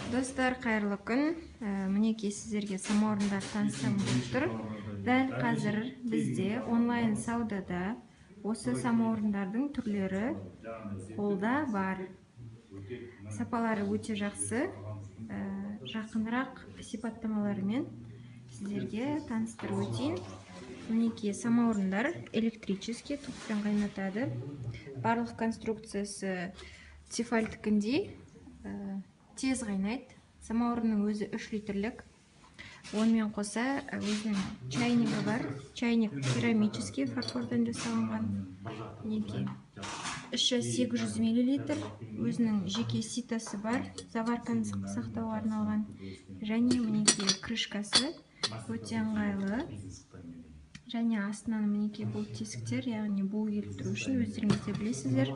Достар, қайырлы күн. Мінекей сіздерге самаурындар таныстырғым болып тұр. Дәл қазір бізде онлайн саудада осы самаурындардың түрлері қолда бар. Сапалары өте жақсы. Жақынырақ сипаттамаларымен сіздерге таныстырып өтейін. Мінекей самаурындар электрический топпен қайнатады. Барлық конструкциясы тефальдікіндей тез қайнайды. Самаурынның өзі 3 литрлік. Онымен қоса өзінің чайнигі бар. Чайник керамический фарфордан жасалынған. Мінекей 800 мл. Өзінің жеке ситасы бар. Заварканы сақтауға арналған. Және мінекей крышкасы өте ыңғайлы. Және астынан мінекей бұл тесіктер, яғни бу келтіру үшін өздеріңіз де білесіздер.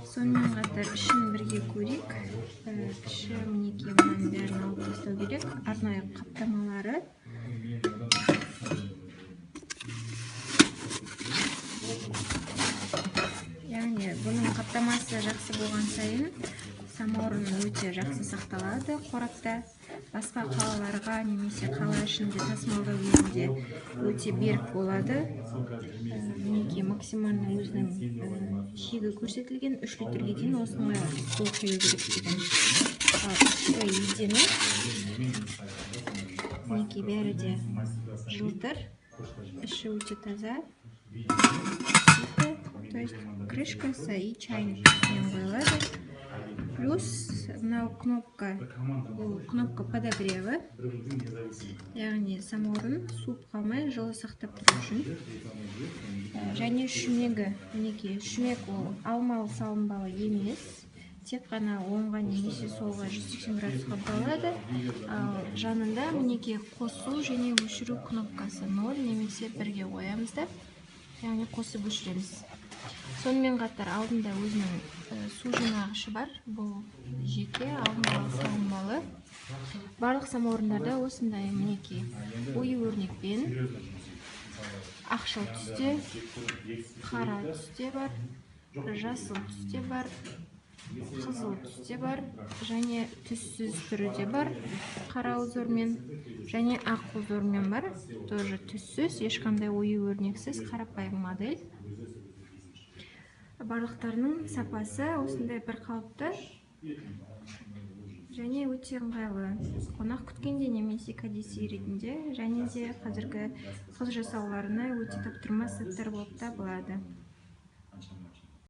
Сонымен қатар ішін бірге көрейік. Іші мінекей бұның бәрін алып тастау керек. Арнайы қаптамалары. Яғни бұның қаптамасы жақсы болған сайын самаурын өте жақсы сақталады қорапта. Басқа қалаларға немесе қала ішінде тасымалдау кезінде өте берік болады. Мінекей максимальный өзінің шегі көрсетілген 3 литрге дейін осындай су құю керек деген. Ал едені мінекей бәрі де жылтыр, іші өте таза. То есть крышкасы и чайник қойылады. Плюс мынау кнопка подогрева. Яғни самаурын суып қалмай жылы сақтап тұру үшін. Және шүмегі, мінекей шүмек ол алмалы салынбалы емес. Тек қана оңға немесе солға 180 градусқа бұрылады. Жанында мінекей қосу және өшіру кнопкасы 0 немесе 1-ге қоямыз да, яғни қосып өшіреміз. Сонымен қатар алдында өзінің су жинағышы бар. Бұл жеке алмалы салынбалы. Барлық самаурындарда осындай мінекей ою-өрнекпен ақшыл түсте, қара түсте бар, жасыл түсте бар, қызыл түсте бар, және түссіз түрі де бар, қара узормен, және ақ узормен бар. Тоже түссіз, ешқандай ою-өрнексіз қарапайым модель. Барлықтарының сапасы осындай бір қалыпты және өте ыңғайлы. Қонақ күткенде немесе кәдесый ретінде және де қазіргі қыз жасауларына өте таптырмас заттар болып табылады.